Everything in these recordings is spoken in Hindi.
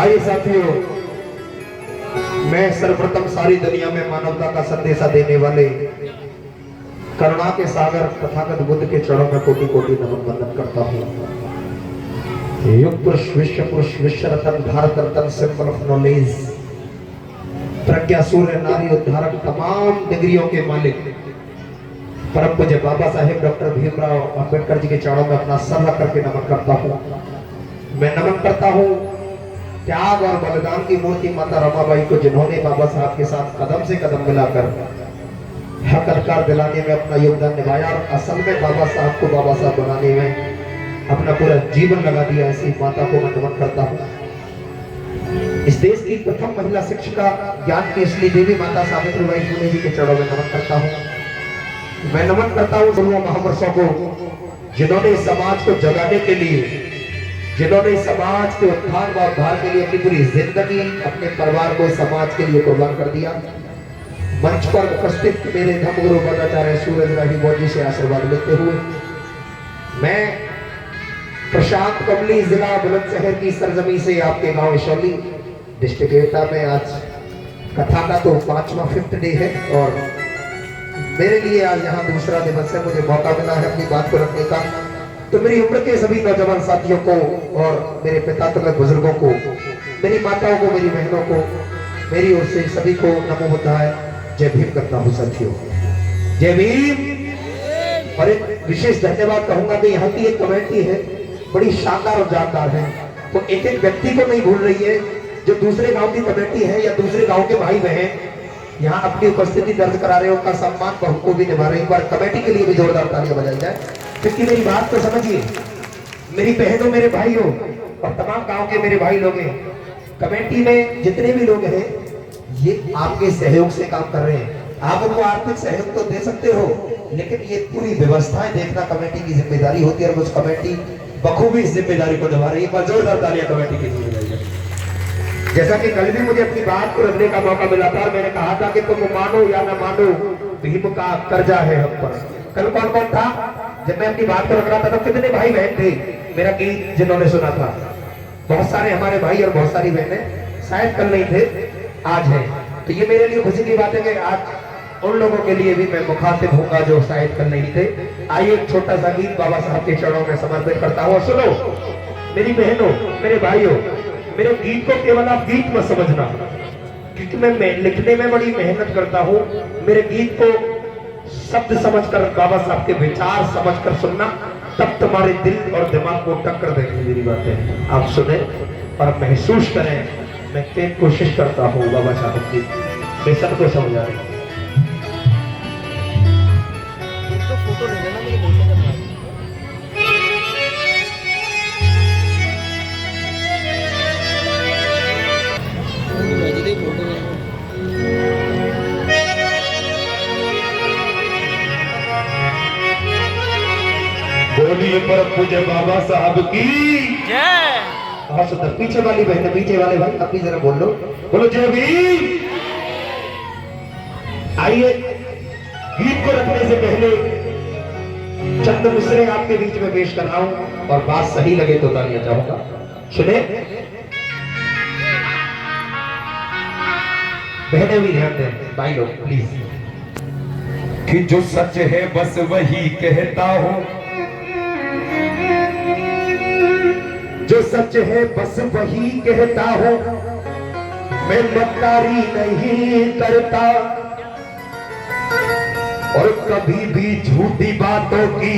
आइए साथियों, मैं सर्वप्रथम सारी दुनिया में मानवता का संदेशा देने वाले करुणा के सागर तथागत बुद्ध के चरणों में कोटि कोटि नमन वंदन करता हूँ। युग पुरुष विश्व रतन भारत रतन सिंबल ऑफ नॉलेज, प्रज्ञा सूर्य नारी उद्धारक, तमाम डिग्रियों के मालिक परम पूज्य बाबा साहेब डॉक्टर भीमराव अंबेडकर जी के चरणों में अपना सर रख करके नमन करता हूँ। मैं नमन करता हूँ त्याग और बलिदान की मूर्ति माता रमाबाई को, जिन्होंने बाबा साहब के साथ कदम से कदम मिलाकर हक अधिकार दिलाने में अपना योगदान निभाया और असल में बाबा साहब को बाबा साहब बनाने में अपना पूरा जीवन लगा दिया। ऐसी माता को मैं नमन करता हूँ। इस देश की प्रथम महिला शिक्षिका, ज्ञान की इसलिए देवी माता सावित्रीबाई फुले जी के चरणों में नमन करता हूँ। मैं नमन करता हूँ गुरुओं महापुरुषों को, जिन्होंने समाज को जगाने के लिए, जिन्होंने समाज के उत्थान व उद्धार के लिए अपनी पूरी जिंदगी अपने परिवार को समाज के लिए कुर्बान कर दिया। मंच पर उपस्थित मेरे धर्मगुरु बदाचार्य सूरज राही बोजी से आशीर्वाद लेते हुए मैं प्रशांत कमली, जिला बुलंदशहर की सरजमी से आपके गांव शौली डिस्ट्रिक्ट एटा में आज कथा का तो 5वां 5th डे है और मेरे लिए आज यहाँ दूसरा दिवस है। मुझे मौका मिला है अपनी बात को रखने का। तो मेरी उम्र के सभी नौजवान साथियों को और मेरे पिता तक बुजुर्गों को, मेरी माताओं को, मेरी बहनों को, मेरी ओर से सभी को नमो बुद्धाय, जय भीम करता हूँ साथियों, जय भीम। और एक विशेष धन्यवाद कहूंगा कि यहाँ की एक कमेटी है, बड़ी शानदार और जानदार है। तो एक एक व्यक्ति को नहीं भूल रही है, जो दूसरे गांव की कमेटी है या दूसरे गांव के भाई बहन यहाँ अपनी उपस्थिति दर्ज करा रहे हो, उनका सम्मान बहुको भी निभा रहे। एक बार कमेटी के लिए भी जोरदार तालियां बजाई जाए, क्योंकि मेरी बात तो समझिए, मेरी बहनों, मेरे भाइयों और तमाम गांव के मेरे भाई लोग हैं। कमेटी में जितने भी लोग हैं ये आपके सहयोग से काम कर रहे हैं। आप उनको आर्थिक सहयोग तो दे सकते हो, लेकिन ये पूरी व्यवस्थाएं देखना कमेटी की जिम्मेदारी होती है और उस कमेटी बखूबी इस जिम्मेदारी को निभा रही है। जोरदार तालियां कमेटी की जिम्मेदारी। जैसा कि कल भी मुझे अपनी बात को रखने का मौका मिला था, मैंने कहा था कि तुम मानो या ना मानो, भीम का कर्जा है हम पर। कल कौन कौन था जब मैं अपनी बात को रख रहा था? तो कितने भाई बहन थे मेरा गीत जिन्होंने सुना था? बहुत सारे हमारे भाई और बहुत सारी बहनें, शायद कल नहीं थे, आज है। तो ये मेरे लिए खुशी की बात है कि आज उन लोगों के लिए भी मैं मुखातिब होऊंगा जो शायद कल नहीं थे। आइए एक छोटा सा गीत बाबा साहब के चरणों में समर्पित करता हूँ। सुनो मेरी बहनों, मेरे भाइयों, मेरे गीत को केवल आप गीत मत समझना, क्योंकि मैं लिखने में बड़ी मेहनत करता हूँ। मेरे गीत को शब्द समझकर, बाबा साहब के विचार समझकर सुनना, तब तुम्हारे दिल और दिमाग को टक्कर देगी मेरी बातें। आप सुने और महसूस करें। मैं कोशिश करता हूँ बाबा साहब की मिशन को समझाने। बोलिए पर पूज्य बाबा साहब की जय। हाँ सुंदर, पीछे वाली बहन, पीछे वाले भाई अपनी जरा बोल लो, बोलो जय भीम। आइए गीत को रखने से पहले चंद मिसरे आपके बीच में पेश कर रहा हूं और बात सही लगे तो तालियां चाहूंगा। सुने बहने भी ध्यान दें, भाई लोग प्लीज। कि जो सच है बस वही कहता हूं, जो सच है बस वही कहता हूं, मैं मक्कारी नहीं करता और कभी भी झूठी बातों की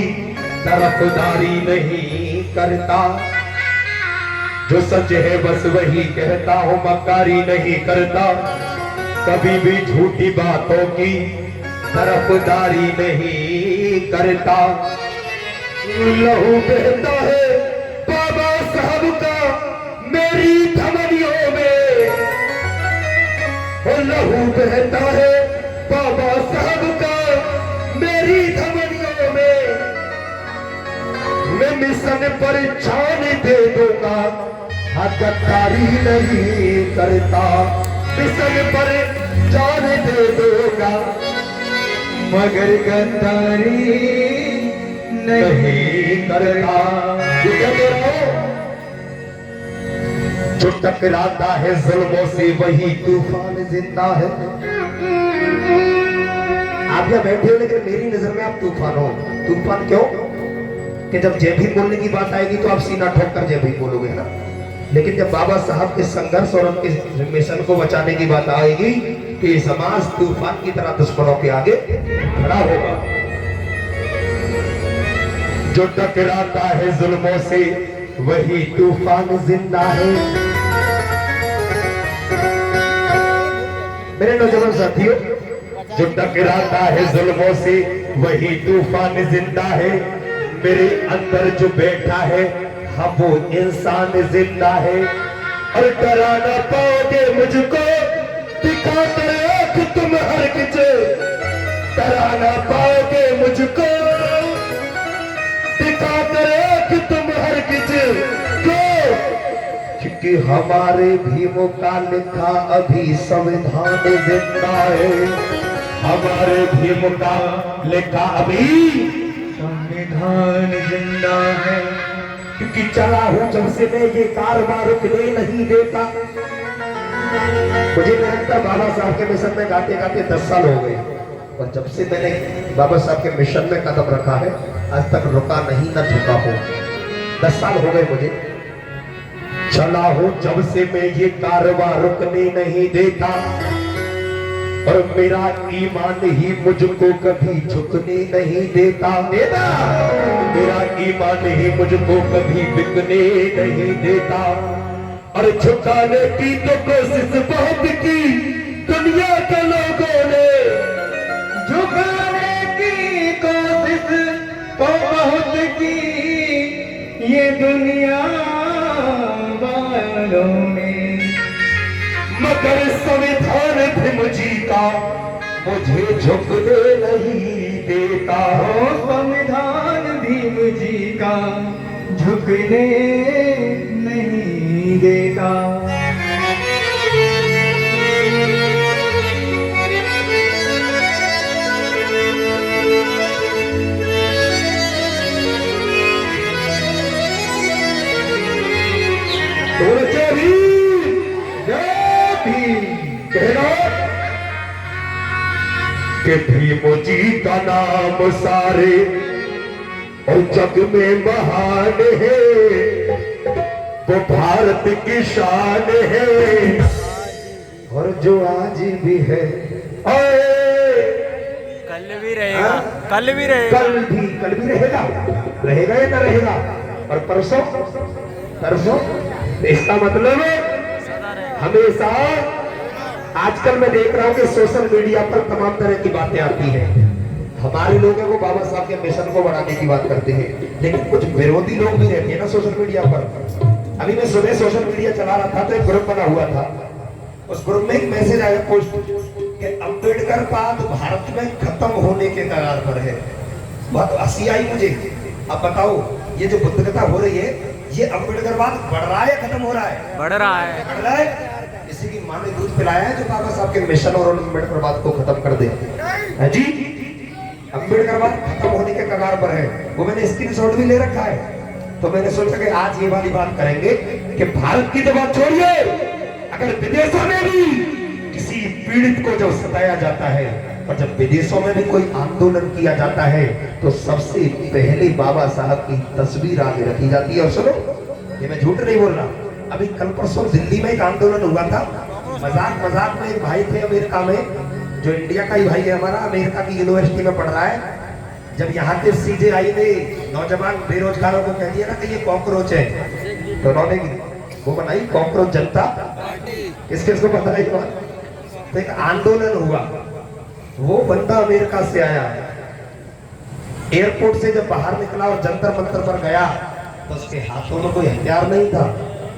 तरफदारी नहीं करता। जो सच है बस वही कहता हूं, मक्कारी नहीं करता, कभी भी झूठी बातों की तरफदारी नहीं करता। लहू बहता है बाबा साहब का मेरी धमनियों में, लहू बहता है बाबा साहब का मेरी धमनियों में। मैं मिशन पर जान दे दूंगा, गद्दारी नहीं करता। मिशन पर जान दे दूंगा, मगर गद्दारी नहीं करता। जो टकराता है जुल्मों से वही तूफान जिंदा है। आप यहाँ बैठे हो लेकिन मेरी नजर में आप तूफान हो। तूफान क्यों? कि जब जय भीम बोलने की बात आएगी तो आप सीना ठोक कर जय भीम बोलोगे ना, लेकिन जब बाबा साहब के संघर्ष और उनके मिशन को बचाने की बात आएगी तो ये समाज तूफान की तरह दुश्मनों के आगे खड़ा होगा। जो टकराता है जुल्मों से वही तूफान जिंदा है। मेरे नौजवान साथियों, जो टकराता है जुल्मों से वही तूफान जिंदा है। मेरे अंदर जो बैठा है हम वो इंसान जिंदा है। और डरा ना पाओगे मुझको दिखा कर आंख तुम हर किसे। डरा ना पाओगे मुझको दिखा कर आंख तुम हर किसे। क्यों? क्योंकि हमारे भीमों का लिखा अभी संविधान जिंदा है। हमारे भीमों का लिखा अभी संविधान जिंदा है। क्योंकि चला हूं जब से मैं ये कारवां रुकने नहीं देता। मुझे निरंतर बाबा साहब के मिशन में गाते गाते 10 साल हो गए और जब से मैंने बाबा साहब के मिशन में कदम रखा है आज तक रुका नहीं, न झुका हो। 10 साल हो गए मुझे। चला हूं जब से मैं ये कारवां रुकने नहीं देता और मेरा ईमान ही मुझको कभी झुकने नहीं देता। मेरा ईमान ही मुझको कभी बिकने नहीं देता। और झुकाने की तो कोशिश बहुत की दुनिया के लोगों ने। झुकाने की कोशिश तो बहुत की ये दुनिया वालों ने, मगर संविधान भीम जी का मुझे झुकने नहीं देता। संविधान भीम जी का झुकने नहीं देता। कि भीम जी का नाम सारे और जग में महान है। वो भारत की शान है और जो आज भी है कल भी रहेगा। कल भी रहेगा। कल भी रहेगा। रहेगा या ना रहेगा? और परसों परसों इसका मतलब हमेशा। आजकल मैं देख रहा हूँ कि सोशल मीडिया पर तमाम तरह की बातें आती हैं। हमारे लोगों को बाबा साहब के मिशन को बढ़ाने की बात करते हैं, लेकिन कुछ विरोधी लोग भी रहते हैं ना सोशल मीडिया पर। अभी मैं सुबह सोशल मीडिया चला रहा था तो एक ग्रुप बना हुआ था। उस ग्रुप में एक मैसेज आया पोस्ट कि अम्बेडकरवाद भारत में खत्म होने के कगार पर है। बहुत हंसी आई मुझे। अब बताओ ये जो बुद्धगता हो रही है ये अम्बेडकरवाद बढ़ रहा है, खत्म हो रहा है? बढ़ रहा है। बढ़ रहा है। इसी की माँ ने दूध पिलाया है जो बाबा साहब के मिशन और अम्बेडकरवाद को खत्म कर दे जी। अम्बेडकरवाद खत्म होने के कगार पर है। वो मैंने स्क्रीनशॉट भी ले रखा है। तो मैंने सोचा कि आज ये वाली बात करेंगे कि भारत की तो बात छोड़िए, अगर विदेशों में भी किसी पीड़ित को जब सताया जाता है और जब विदेशों में भी कोई आंदोलन किया जाता है तो सबसे पहले बाबा साहब की तस्वीर आगे रखी जाती है। और सुनो, ये मैं झूठ नहीं बोल रहा। अभी कल परसों दिल्ली में एक आंदोलन हुआ था। मजाक में एक भाई थे अमेरिका में, जो इंडिया का ही भाई है हमारा, अमेरिका की यूनिवर्सिटी में पढ़ रहा है। जब यहाँ के सीजेआई ने नौजवान बेरोजगारों को कह दिया ना कि ये कॉकरोच है, तो उन्होंने वो बनाई कॉकरोच जनता। किस किस को पता है? तो एक आंदोलन हुआ। वो बंदा अमेरिका से आया, एयरपोर्ट से जब बाहर निकला और जंतर मंतर पर गया तो उसके हाथों में कोई हथियार नहीं था।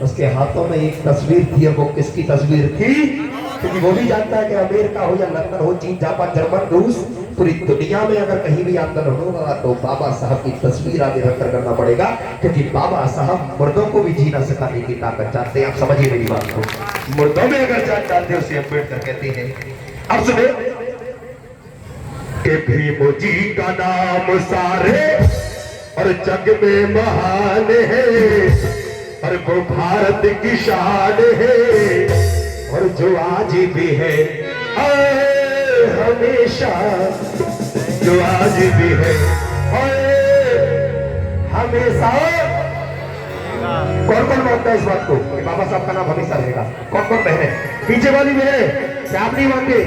उसके हाथों में एक तस्वीर थी। और वो किसकी तस्वीर थी? क्योंकि वो भी जानता है कि अमेरिका हो या लंदन हो, चीन, जापान, जर्मन, रूस, पूरी दुनिया में अगर कहीं भी आंदोलन होगा तो बाबा साहब की तस्वीर आगे रखकर करना पड़ेगा। क्योंकि बाबा साहब मुर्दों को भी जीना सिखाने की ताकत चाहते हैं। आप समझिए मेरी बात को। मुर्दों में अगर जान डालते हैं उसे अम्बेडकर कहते हैं। अब सुने कि भीम जी का नाम सारे और जग में महान है और वो भारत की शान है और जो आज भी है हमेशा, जो आज भी है हमेशा। कौन कौन मानता है इस बात को कि बाबा साहब का नाम हमेशा रहेगा? कौन कौन बहने? पीछे वाली बहने क्या आप नहीं मानते?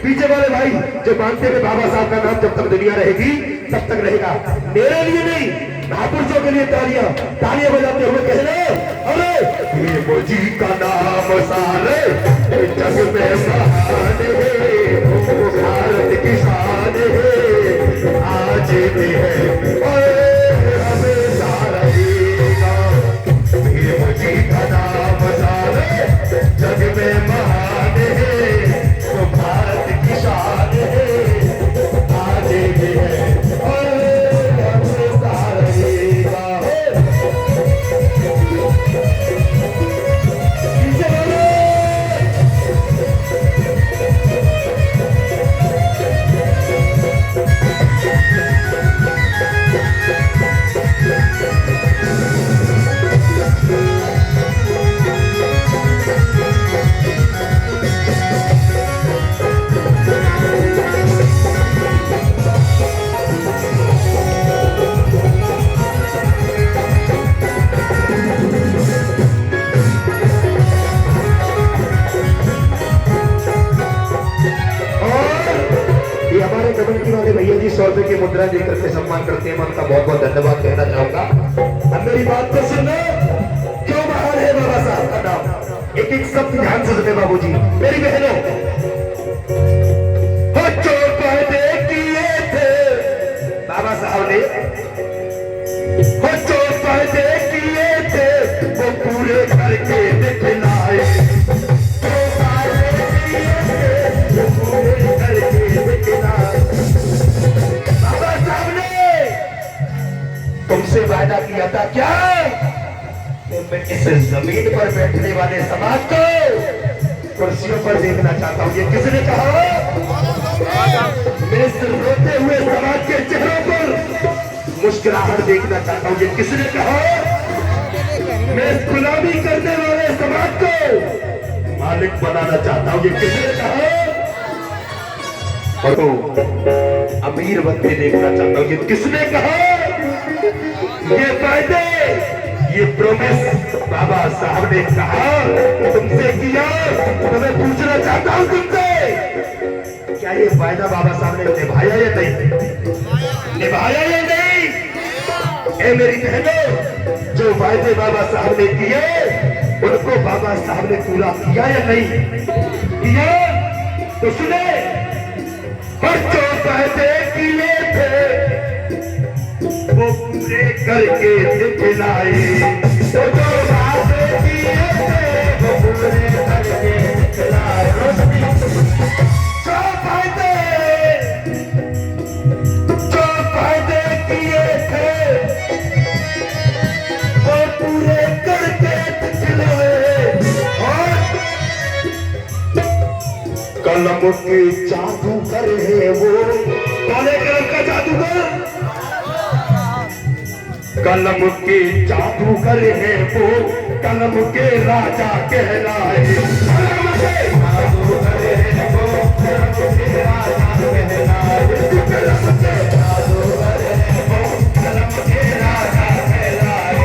पीछे वाले भाई जो मानते हैं बाबा साहब का नाम जब तक दुनिया रहेगी तब तक रहेगा। मेरे लिए नहीं, महापुरुषों के लिए तालियां तालियां बजाते हुए कह रहे अरे ये मुझी का नाम सारे जग में महान है, वो भारत की शान है, आज भी है और हमेशा रहेगा। ये मुझी का नाम सारे जग में महान है, वो भारत की शान है, आज भी है और हमेशा रहेगा। हमारे कमेटी वाले भैया जी 100 रुपए की मुद्रा देकर के सम्मान करते हैं। मैं उनका बहुत बहुत धन्यवाद कहना चाहूंगा। अब मेरी बात को सुनो, क्यों महान है बाबा साहब का नाम? एक एक शब्द ध्यान से सुने बाबूजी, मेरी बहनों। हो जो वादे किए थे बाबा साहब ने, हो जो वादे किए थे वो पूरे करके दिखलाए, तुमसे वादा किया था क्या कि मैं इस जमीन पर बैठने वाले समाज को कुर्सियों पर देखना चाहता हूं। ये किसने कहा? मैं इस रोते हुए समाज के चेहरों पर मुस्कुराहट देखना चाहता हूं। ये किसने कहा? मैं इस गुलामी करने वाले समाज को मालिक बनाना चाहता हूं। ये किसने कहा? और तो अमीर बनते देखना चाहता हूं। ये किसने कहा? ये वादे, ये प्रोमिस बाबा साहब ने कहा तुमसे किया, तो मैं पूछना चाहता हूं तुमसे, क्या ये वादा बाबा साहब ने निभाया या नहीं? निभाया या नहीं? ए मेरी बहनों, जो वादे बाबा साहब ने किए उनको बाबा साहब ने पूरा किया या नहीं किया? तो सुने, और जो वादे किए थे वो पूरे करके दिखलाए, तो जो वादे किए थे वो पूरे करके दिखलाए। जो वादे किए थे वो पूरे करके दिखलाए। और कलम के जादूगर है वो, कौन है कलम का जादूगर? कलम के जादूगर है वो, कलम के राजा कहलाए। कलम के जादूगर है वो, कलम के राजा कहलाए। कलम के जादूगर है वो, कलम के राजा कहलाए।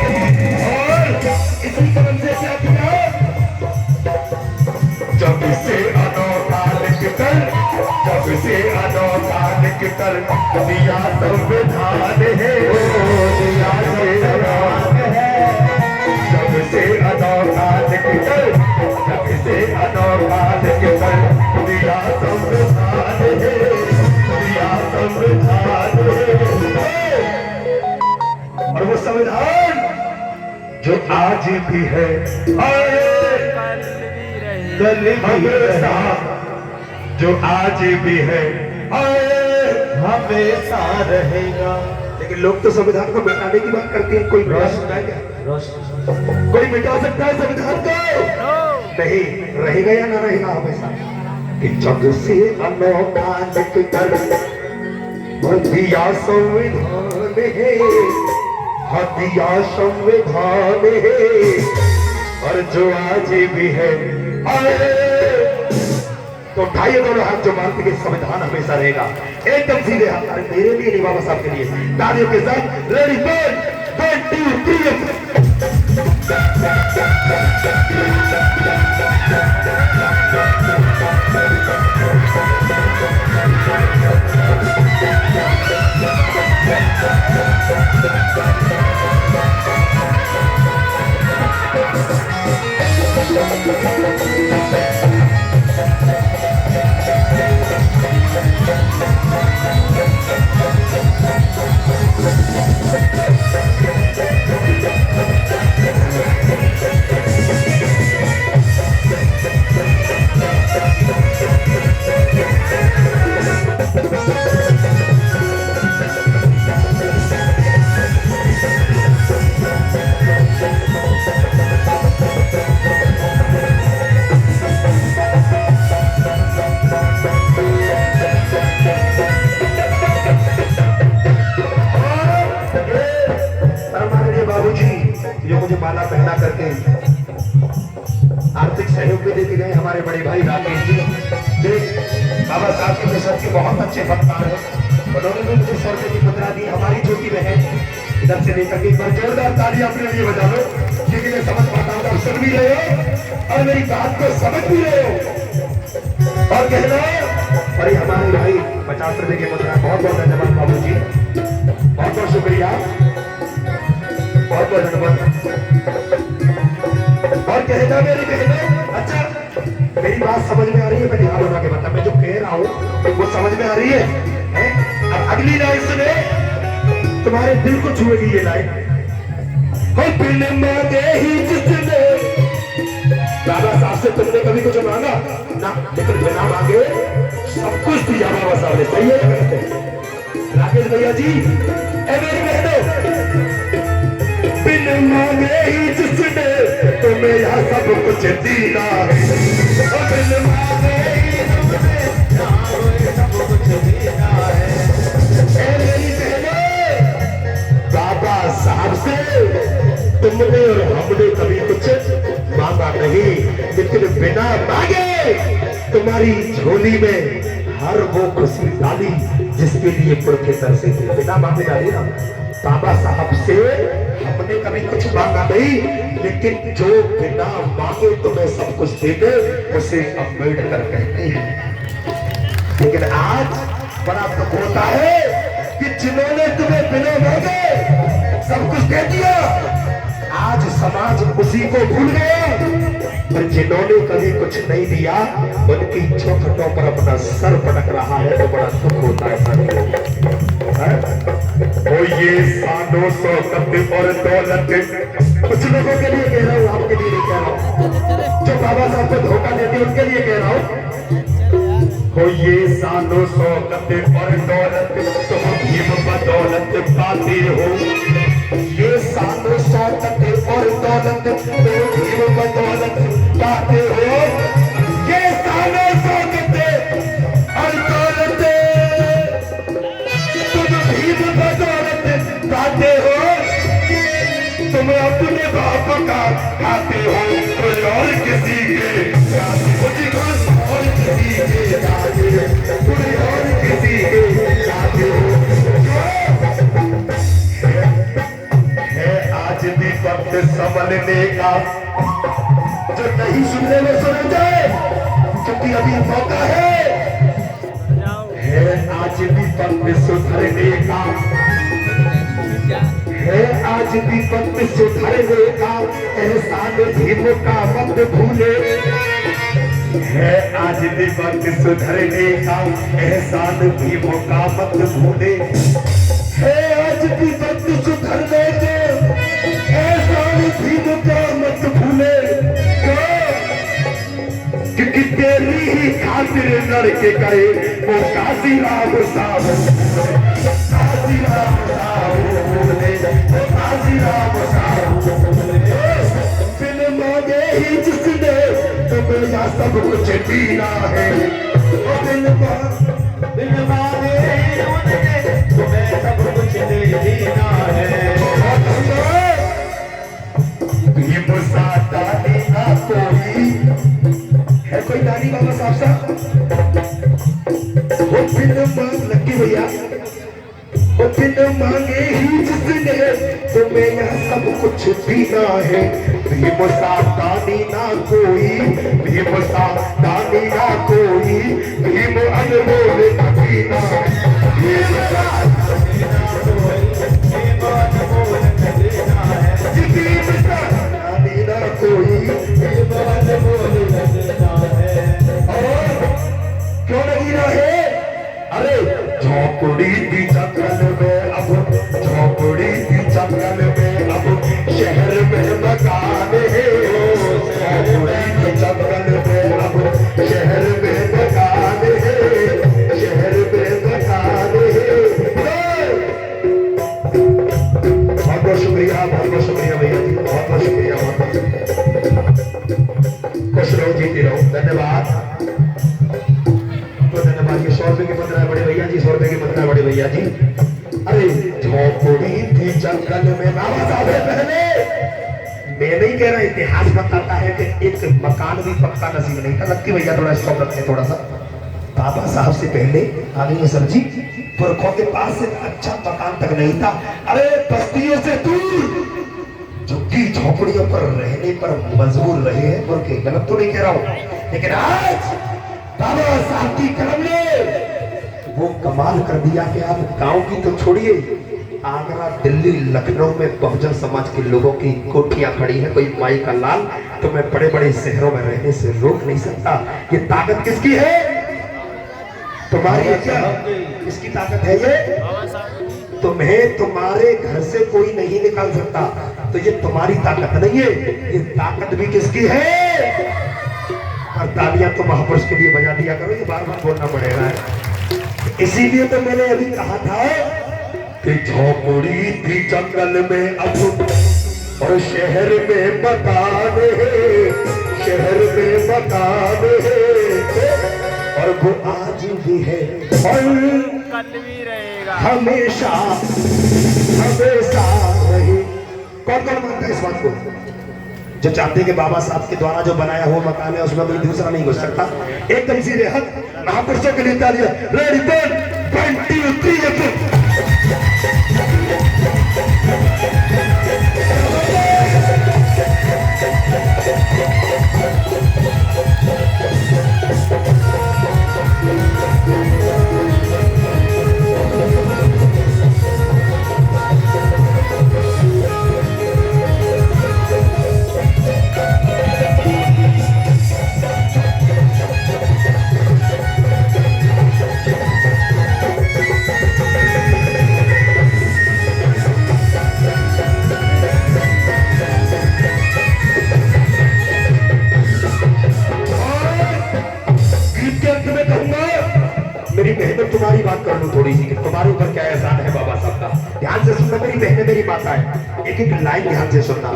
और इसी कलम से क्या किया? जब से अनोखा लिखकर, जब से अनोखा लिखकर दिया संविधान है, दिया संविधान है। जब से अनोखा लिखकर, जब से अनोखा लिखकर दिया संविधान है, दिया संविधान है। और वो संविधान जो आज भी है हमेशा, जो आज भी है हमेशा रहेगा। लेकिन लोग तो संविधान को मिटाने की बात करते हैं। कोई मिटा सकता है क्या? कोई मिटा सकता है संविधान को? नहीं, रहेगा या ना रहेगा हमेशा। कि जब से अनोखा लिखकर दिया संविधान है, दिया संविधान है और जो आज भी है। तो उठाइए दोनों हाथ जो मानते कि संविधान हमेशा रहेगा। एकदम सीधे हाथ अरे मेरे लिए नहीं बाबा साहब के लिए। तालियों के साथ रेडी 1 2 3। माला पहना करके आर्थिक सहयोग भी देके गए हमारे बड़े भाई राकेश जी। बाबा साहब के मिशन के बहुत अच्छे फनकार हैं। उन्होंने भी मुझे 100 रुपए की मुद्रा दी। हमारी ज्योति बहन इधर से लेकर के एक बार जोरदार ताली अपने लिए बजा लो, क्योंकि मैं समझ पाता हूँ आप सुन भी रहे हो और मेरी बात को समझ भी रहे हो। और कहना अरे हमारे भाई 50 रुपए की मुद्रा। बहुत बहुत धन्यवाद बाबू जी, बहुत बहुत शुक्रिया, बहुत बहुत धन्यवाद। और कहना मेरी बहनों, अच्छा मेरी बात समझ में आ रही है? मैं ध्यान बना के बता, मैं जो कह रहा हूँ वो समझ में आ रही है? अब अगली लाइन सुने, तुम्हारे दिल को छुएगी ये लाइन। हो बिन मांगे ही जिसने, बाबा साहब से तुमने कभी कुछ मांगा ना, लेकिन बिना मांगे सब कुछ दिया बाबा साहब ने। सही है राकेश भैया जी? ए मेरी बहनों, बिन मांगे ही जिसने तुम्हें यह सब कुछ दिया है। बिन मांगे ही तुमने सब कुछ दिया है। मेरी बहनों, बाबा साहब से तुमने और हमने कभी कुछ मांगा नहीं, लेकिन बिना मांगे तुम्हारी झोली में हर वो खुशी डाली जिसके लिए पुरखे तरसे थे। बिना मांगे डाली ना। बाबा साहब से हमने कभी कुछ मांगा नहीं, लेकिन जो बिना मांगे तुम्हें सब कुछ दे दे उसे अम्बेडकर कहते हैं। लेकिन आज बड़ा दुख होता है कि जिन्होंने तुम्हें बिना मांगे सब कुछ दे दिया, आज समाज उसी को भूल गया। और जिन्होंने कभी कुछ नहीं दिया उनकी चौखटों पर अपना सर पटक रहा है, तो बड़ा दुख होता है सर। ओ ये सानों शौकत और दौलत, कुछ लोगों के लिए कह रहा हूँ, आपके लिए नहीं कह रहा हूँ। जो बाबा साहब को धोखा देते हैं उनके लिए कह रहा हूँ। हो ये सानों शौकत और दौलत तुम भीम बदौलत पाते हो। ये सानों शौकत और दौलत तुम भीम बदौलत पाते हो। ये सानों शौकत और दौलत तुम भीम बदौलत पाते हो। तुम अपने बाप का खाते हो, कोई और किसी के और किसी के खाते, कोई और किसी के खाते हो। है आज भी वक्त संभलने का, जो नहीं सुनने में सुन जाए, क्योंकि अभी मौका है आज भी वक्त सुधरने का, है आज भी वक्त सुधरने का। एहसान भीम का मत भूले, है आज भी वक्त सुधरने का। एहसान भीम का मत भूले, है आज भी वक्त सुधरने के। एहसान भीम का मत भूले, क्योंकि तेरी ही खातिर लड़के गए वो काशी राम साहब, काशी राम साहब बोले, काशी राम साहब बोले। बिन मांगे ही जिसने तुम्हें यह सब कुछ दीना है। बिन मांगे ही उसने तुम्हें सब कुछ दे दीना है। ये मुसादा ना कोई है, कोई दानी बाबा साहब वो बिन मांग लगी भैया, वो बिन मांगे ही जिसने तुम्हें यह सब कुछ दिया है। भीम सादानी ना कोई, भीम सादानी ना कोई, भीम अनमोल खजीना, भीम सादानी ना कोई, भीम अनमोल खजीना है, भीम सादानी ना कोई, भीम अनमोल खजीना है। और क्यों नहीं रहे? अरे झोपड़ी की जंगल में अब, झोपड़ी की जंगल में अब शहर में मकान है, झोपड़ी की जंगल में अब शहर में मकान है, शहर में मकान है। बहुत बहुत शुक्रिया, बहुत बहुत शुक्रिया भैया जी, बहुत बहुत शुक्रिया, बहुत बहुत शुक्रिया। खुश रहो, जीती रहो, धन्यवाद। धन्यवाद। ये 100 रुपए की मुद्रा है बड़े भैया जी, 100 रुपए की मुद्रा है बड़े भैया जी। अरे झोपड़ी थी जंगल में, बाबा साहब पहले, मैं नहीं कह रहा, इतिहास बताता है कि एक मकान भी पक्का नसीब नहीं था। लगती भैया थोड़ा स्टॉप रखते थोड़ा सा। बाबा साहब से पहले आगे सर जी पुरखों के पास से अच्छा मकान तक नहीं था। अरे बस्तियों से दूर झुग्गी झोपड़ियों पर रहने पर मजबूर रहे हैं, पुरखे, गलत तो नहीं कह रहा हूं, लेकिन आज बाबा साहब की कलम ने वो कमाल कर दिया कि आप गांव की तो छोड़िए, आगरा, दिल्ली, लखनऊ में बहुजन समाज के लोगों की कोठियां खड़ी है। कोई माई का लाल तुम्हें बड़े बड़े शहरों में रहने से रोक नहीं सकता। ये ताकत किसकी है? तुम्हारी है क्या? किसकी ताकत है ये? तुम्हें तुम्हारे घर से कोई नहीं निकाल सकता, तो ये तुम्हारी ताकत नहीं है, ये ताकत भी किसकी है? और तालियां तो महापुरुष के लिए बजा दिया करो, ये बार बार बोलना पड़ेगा है। इसीलिए तो मैंने अभी कहा था कि झोपड़ी थी जंगल में अब और शहर में मकान है, शहर में मकान है, और वो आज भी है और कल भी रहेगा, हमेशा हमेशा रहे। कौन कौन मानता है इस बात को? जो चाहते कि बाबा साहब के द्वारा जो बनाया हुआ मकान है उसमें कोई दूसरा नहीं घुस सकता। एकदम सीधे हक महापुरुषों के लिए तालियां। रेडी वन 2 3 मेरी बहनों तुम्हारी बात कर लूं थोड़ी सी कि तुम्हारे ऊपर क्या एहसान है बाबा साहब का। ध्यान से सुनना मेरी बहनें, मेरी माता है, एक एक लाइन ध्यान से सुनना।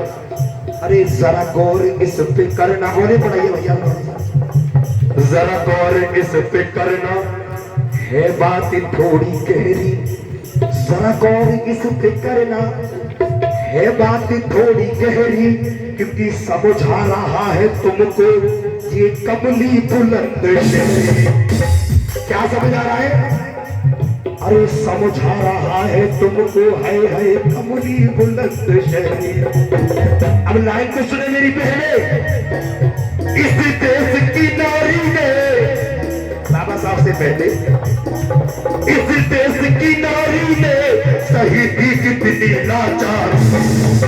अरे जरा गौर इस पे करना, बोले पढ़ाइए भैया, जरा गौर इस पे करना, है बात थोड़ी गहरी, जरा गौर इस पे करना, है बात थोड़ी गहरी, क्योंकि समझा रहा है तुमको ये कमली बुलंद शहरी। क्या समझ आ रहा है? अरे समझा रहा है तुमको है कमली बुलंद शहरी। अब लाइन को सुने मेरी बहने, इस देश की नारी ने, बाबा साहब से पहले, इस देश की नारी ने सही थी कितनी लाचार, इस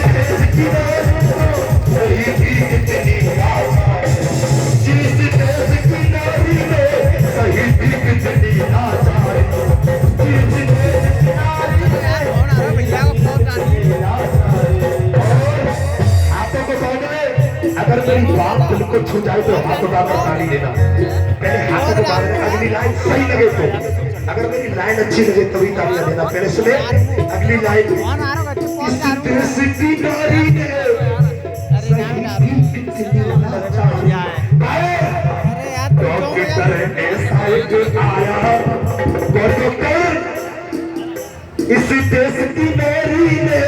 देश की नारी सही थी कितनी लाचार, जिस देश की नारी ने सही थी कितनी लाचार, जिस देश की नारी हाथों को बांधे। अगर मेरी बात दिल को छू जाए तो हाथ उठाकर ताली देना। पहले हाथों को बांधने, अगली लाइन सही लगे तो, अगर मेरी लाइन अच्छी लगे तभी तालियां देना। पहले सुने अगली लाइन, इस देश की नारी ने डॉक्टर ऐसा एक आया, इस देश की नारी ने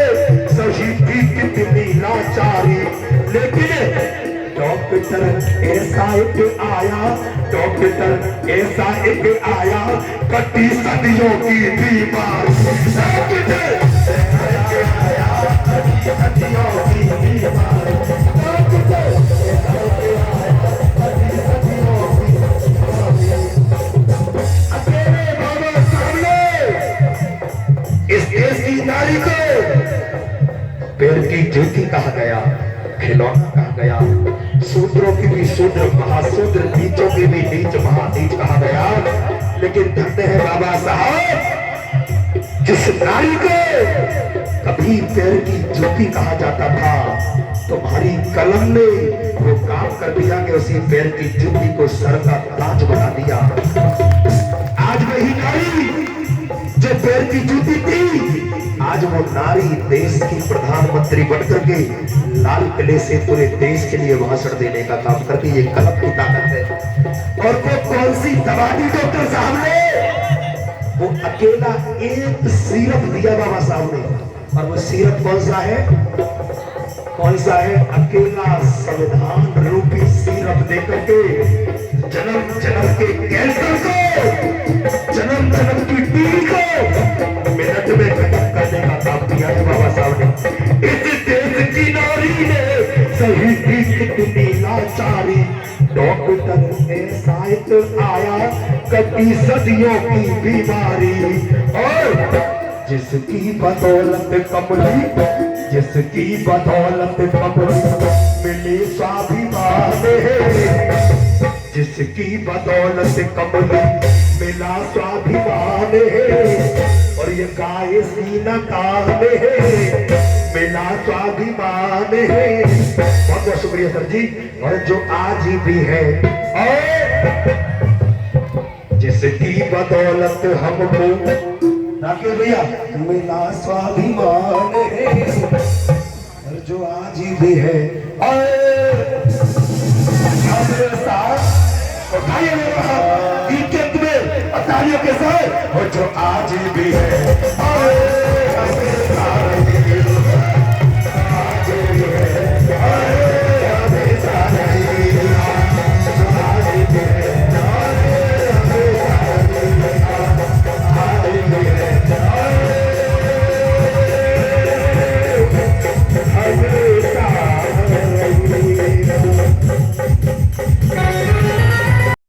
सही थी कितनी लाचारी। लेकिन डॉक्टर ऐसा एक आया, डॉक्टर ऐसा एक आया, कटी सदियों की बीमारी। डॉक्टर ऐसा एक आया, कटी सदियों की बीमारी। डॉक्टर ऐसा एक आया, कटी सदियों की बीमारी। अकेले बाबा सामने इस देश की नारी को पैर की ज्योति कहा गया, खिलौना कहा गया, शूद्रों की भी शूद्र, महाशूद्र, नीचों की भी नीच, महानीच कहा गया। लेकिन धन्य है बाबा साहब जिस नारी को कभी पैर की ज्योति कहा जाता था, तुम्हारी कलम ने वो काम कर दिया कि उसी पैर की ज्योति को सर का ताज बना दिया। आज वही नारी जो पैर की ज्योति थी, आज वो नारी देश की प्रधानमंत्री बनकर के लाल किले से पूरे देश के लिए भाषण देने का काम करती है। कलम की ताकत है। और वो कौन सी दवा दी डॉक्टर साहब ने? वो अकेला एक सिरप दिया बाबा साहब ने। और वो सिरप कौन सा है? कौन सा है? अकेला संविधान रूपी सिरप देकर के जन्म जन्म के कैंसर को, जन्म जन्म की पीढ़ी को मिनट में खत्म करने का काम किया है बाबा साहब ने। इस देश की नारी ने सही की कितनी लाचारी। डॉक्टर ऐसा एक आया, कटी सदियों की बीमारी। और जिसकी बदौलत कमली, जिसकी बदौलत कमली मिली स्वाभिमान है, जिसकी बदौलत कमली मिला स्वाभिमान है। और ये गाय सीना काम है, मिला स्वाभिमान है। बहुत बहुत शुक्रिया सर जी। और जो आज भी है, और जिसकी बदौलत हमको राकेश भैया मिला स्वाभिमान है, और जो आज भी है, और तालियों के साथ, और जो आज भी है